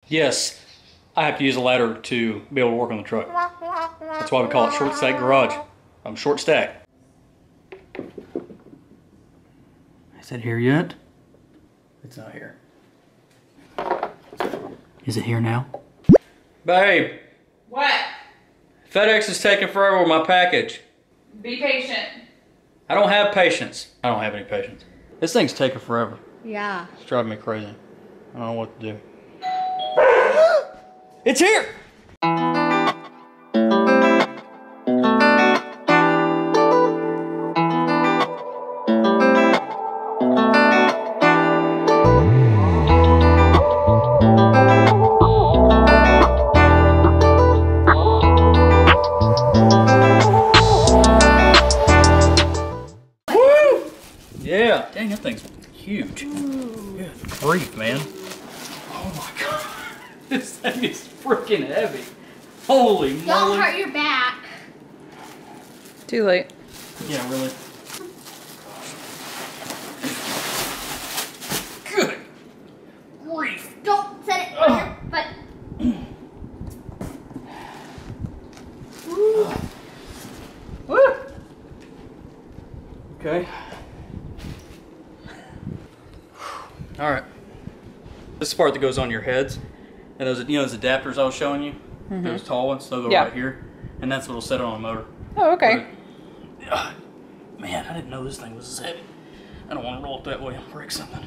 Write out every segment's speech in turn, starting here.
Yes, I have to use a ladder to be able to work on the truck. That's why we call it short stack garage. I'm short stack. Is it here yet? It's not here. Is it here now? Babe! What? FedEx is taking forever with my package. Be patient. I don't have patience. I don't have any patience. This thing's taking forever. Yeah. It's driving me crazy. I don't know what to do. It's here! Yeah, dang, that thing's huge. Good grief, man. Oh my god. This thing is freaking heavy. Holy moly. Don't hurt your back. Too late. Yeah, really. Good grief. Don't set it on your butt. Woo. Okay. All right. This is the part that goes on your heads, and those, you know, those adapters I was showing you, those tall ones, they'll go right here, and that's what'll set it on a motor. Oh, okay. But, man, I didn't know this thing was this heavy. I don't want to roll it that way and break something.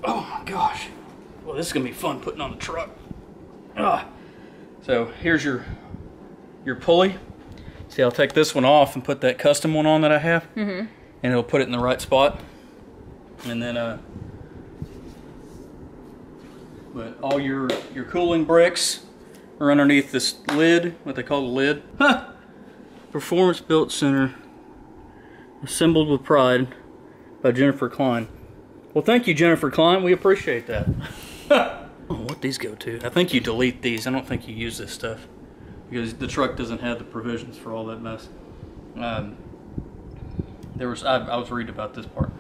Oh my gosh. Well, this is gonna be fun putting on the truck. So here's your pulley. See, I'll take this one off and put that custom one on that I have, and it'll put it in the right spot. And then, but all your cooling bricks are underneath this lid, what they call the lid. Huh! Performance Built Center, assembled with pride by Jennifer Klein. Well, thank you, Jennifer Klein. We appreciate that. I don't know what these go to. I think you delete these. I don't think you use this stuff because the truck doesn't have the provisions for all that mess. I was reading about this part.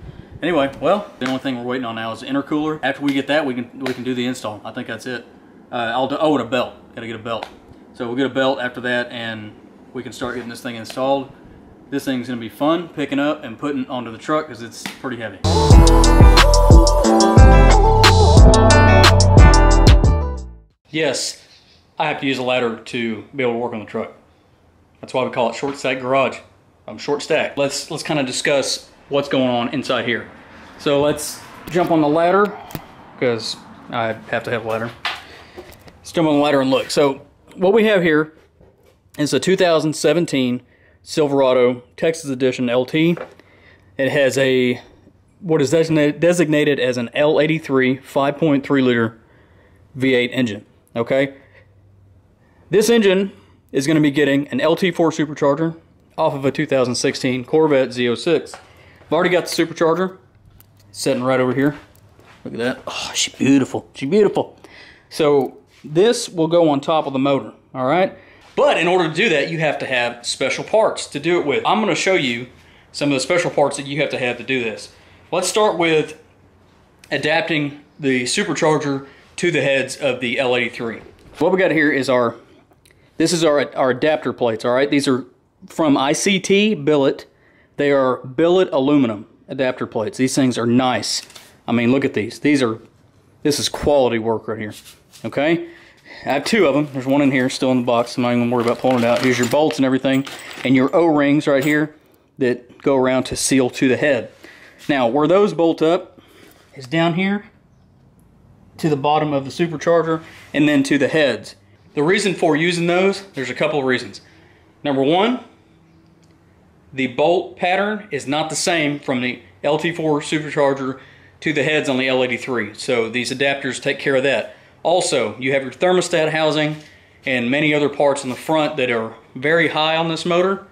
Anyway, well, the only thing we're waiting on now is the intercooler. After we get that, we can do the install. I think that's it. Oh, and a belt. Gotta get a belt. So we'll get a belt after that, and we can start getting this thing installed. This thing's gonna be fun picking up and putting onto the truck because it's pretty heavy. Yes, I have to use a ladder to be able to work on the truck. That's why we call it short stack garage. I'm short stack. Let's kind of discuss what's going on inside here. So let's jump on the ladder because I have to have a ladder. Let's jump on the ladder and look. So what we have here is a 2017 Silverado Texas Edition LT. It has what is designated as an L83 5.3 liter V8 engine. Okay, this engine is going to be getting an LT4 Supercharger off of a 2016 Corvette Z06. I've already got the Supercharger sitting right over here. Look at that. Oh, she's beautiful. She's beautiful. So this will go on top of the motor, all right? But in order to do that, you have to have special parts to do it with. I'm going to show you some of the special parts that you have to do this. Let's start with adapting the Supercharger to the heads of the L83. What we got here is our adapter plates, all right? These are from ICT Billet. They are billet aluminum adapter plates. These things are nice. I mean, look at these. This is quality work right here, okay? I have two of them. There's one in here still in the box. I'm not even gonna worry about pulling it out. Here's your bolts and everything, and your O-rings right here that go around to seal to the head. Now, where those bolt up is down here to the bottom of the Supercharger and then to the heads. The reason for using those, there's a couple of reasons. Number one, the bolt pattern is not the same from the LT4 Supercharger to the heads on the L83. So these adapters take care of that. Also, you have your thermostat housing and many other parts in the front that are very high on this motor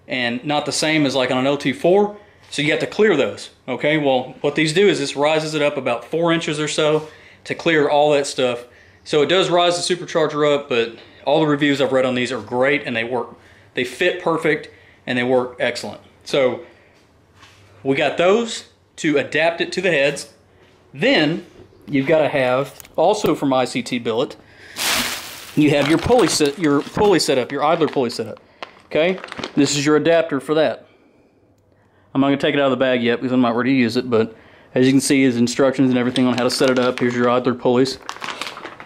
and not the same as like on an LT4. So you have to clear those, okay? Well, what these do is this rises it up about 4 inches or so to clear all that stuff. So it does rise the Supercharger up, but all the reviews I've read on these are great and they work. They fit perfect and they work excellent. So we got those to adapt it to the heads. Then you've got to have, also from ICT Billet, you have your pulley setup, your idler pulley setup. Okay, this is your adapter for that. I'm not going to take it out of the bag yet because I'm not ready to use it, but as you can see, there's instructions and everything on how to set it up. Here's your idler pulleys.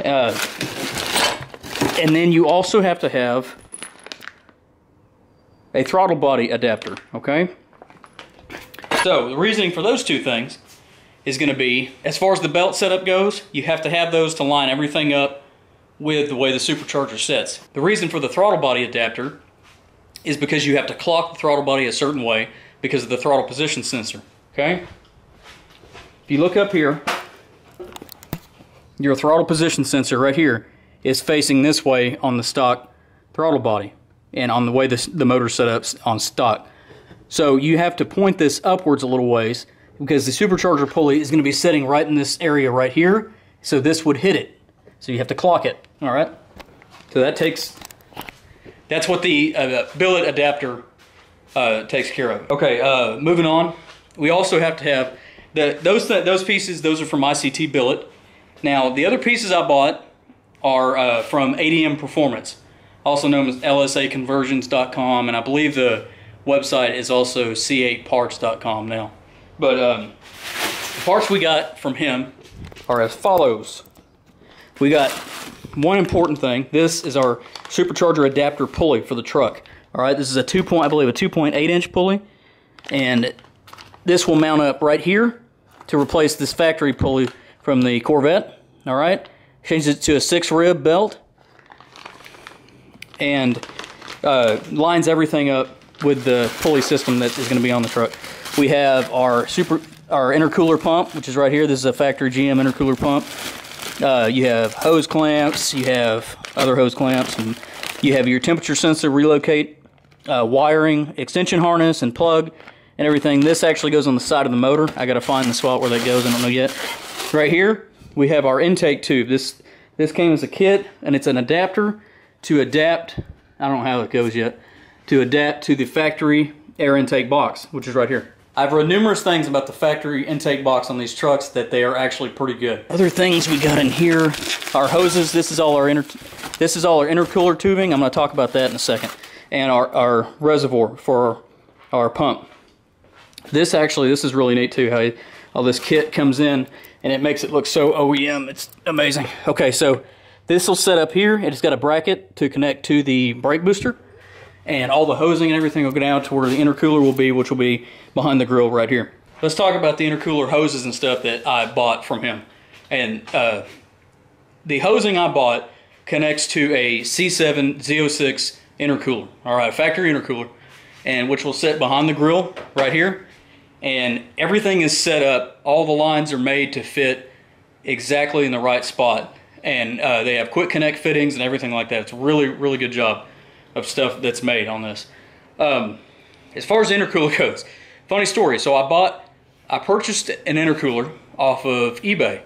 And then you also have to have a throttle body adapter, okay? So the reasoning for those two things is going to be, as far as the belt setup goes, you have to have those to line everything up with the way the supercharger sets. The reason for the throttle body adapter is because you have to clock the throttle body a certain way because of the throttle position sensor, okay? If you look up here, your throttle position sensor right here is facing this way on the stock throttle body and on the way the motor set up on stock. So you have to point this upwards a little ways because the supercharger pulley is going to be sitting right in this area right here, so this would hit it. So you have to clock it, all right? So that's what the billet adapter takes care of. Okay, moving on. We also have to have those pieces. Those are from ICT Billet. Now the other pieces I bought are from ADM Performance, also known as LSAconversions.com, and I believe the website is also c8parts.com now. But the parts we got from him are as follows. We got one important thing. This is our supercharger adapter pulley for the truck. All right, this is a 2.8 inch pulley, and this will mount up right here to replace this factory pulley from the Corvette. All right, changes it to a 6-rib belt and lines everything up with the pulley system that is going to be on the truck. We have our intercooler pump, which is right here. This is a factory GM intercooler pump. You have hose clamps, you have other hose clamps, and you have your temperature sensor relocate, wiring, extension harness, and plug, and everything. This actually goes on the side of the motor. I got to find the spot where that goes. I don't know yet. Right here, we have our intake tube. This came as a kit, and it's an adapter to adapt. I don't know how it goes yet. To adapt to the factory air intake box, which is right here. I've read numerous things about the factory intake box on these trucks that they are actually pretty good. Other things we got in here, our hoses. This is all our intercooler tubing. I'm going to talk about that in a second. And our reservoir for our pump. This is really neat too, how all this kit comes in and it makes it look so OEM. It's amazing. Okay, so this will set up here. It's got a bracket to connect to the brake booster. And all the hosing and everything will go down to where the intercooler will be, which will be behind the grill right here. Let's talk about the intercooler hoses and stuff that I bought from him. And the hosing I bought connects to a C7 Z06 intercooler. All right, factory intercooler, and which will sit behind the grill right here. And everything is set up. All the lines are made to fit exactly in the right spot. And they have quick connect fittings and everything like that. It's a really, really good job of stuff that's made on this. As far as the intercooler goes, funny story. So I purchased an intercooler off of eBay.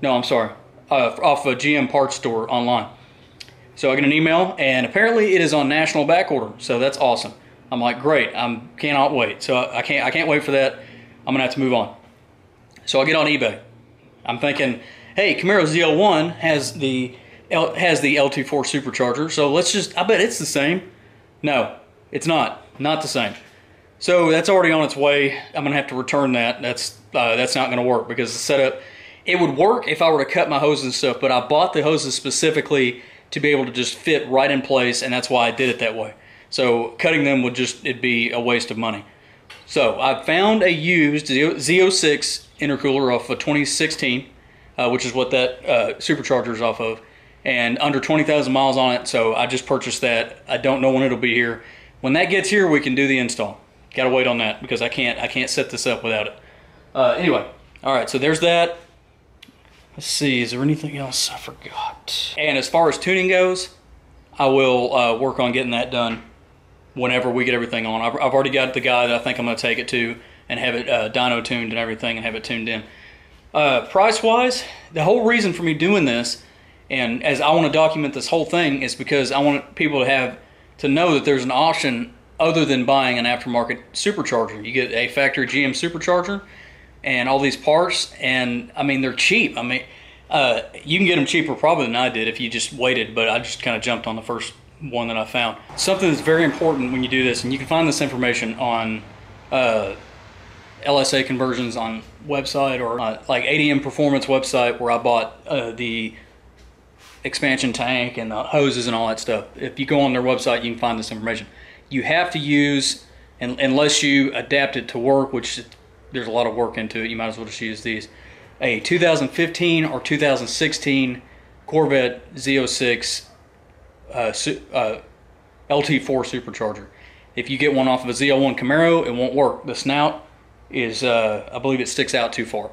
No, I'm sorry, off a GM parts store online. So I get an email, and apparently it is on national back order. So that's awesome. I'm like, great. I cannot wait. So I can't wait for that. I'm gonna have to move on. So I get on eBay. I'm thinking, hey, Camaro ZL1 has the LT4 Supercharger, so I bet it's the same. No, it's not the same. So that's already on its way. I'm gonna have to return that. That's not gonna work because the setup, it would work if I were to cut my hoses and stuff, but I bought the hoses specifically to be able to just fit right in place, and that's why I did it that way. So cutting them it'd be a waste of money. So I found a used Z06 intercooler off of 2016, which is what that supercharger is off of, and under 20,000 miles on it, so I just purchased that. I don't know when it'll be here. When that gets here, we can do the install. Gotta wait on that because I can't set this up without it. Anyway, all right, so there's that. Let's see, is there anything else I forgot? And as far as tuning goes, I will work on getting that done whenever we get everything on. I've already got the guy that I think I'm gonna take it to and have it dyno tuned and everything and have it tuned in. Price-wise, the whole reason for me doing this, and as I want to document this whole thing, is because I want people to know that there's an option other than buying an aftermarket supercharger. You get a factory GM supercharger and all these parts, and I mean, they're cheap. I mean, You can get them cheaper probably than I did if you just waited, but I just kind of jumped on the first one that I found. Something that's very important when you do this, and you can find this information on LSA conversions on website, or like ADM Performance website, where I bought the expansion tank and the hoses and all that stuff. If you go on their website, you can find this information. You have to use, unless you adapt it to work, which there's a lot of work into it, you might as well just use these, a 2015 or 2016 Corvette Z06 LT4 Supercharger. If you get one off of a Z01 Camaro, it won't work. The snout is, I believe it sticks out too far.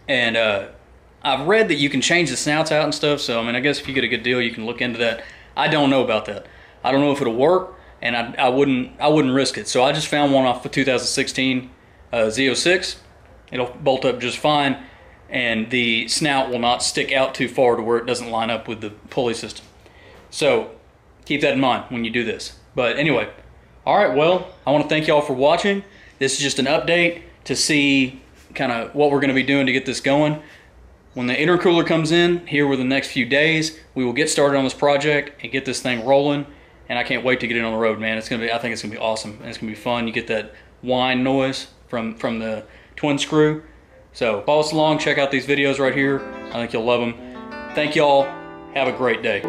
And I've read that you can change the snouts out and stuff, so I mean, I guess if you get a good deal, you can look into that. I don't know about that. I don't know if it'll work, and I wouldn't risk it. So I just found one off the 2016 Z06. It'll bolt up just fine, and the snout will not stick out too far to where it doesn't line up with the pulley system. So keep that in mind when you do this. But anyway, all right, well, I want to thank y'all for watching. This is just an update to see kind of what we're going to be doing to get this going. When the intercooler comes in here within the next few days, we will get started on this project and get this thing rolling. And I can't wait to get it on the road, man. It's gonna be, I think it's gonna be awesome, and it's gonna be fun. You get that whine noise from the twin screw. So follow us along, check out these videos right here. I think you'll love them. Thank y'all. Have a great day.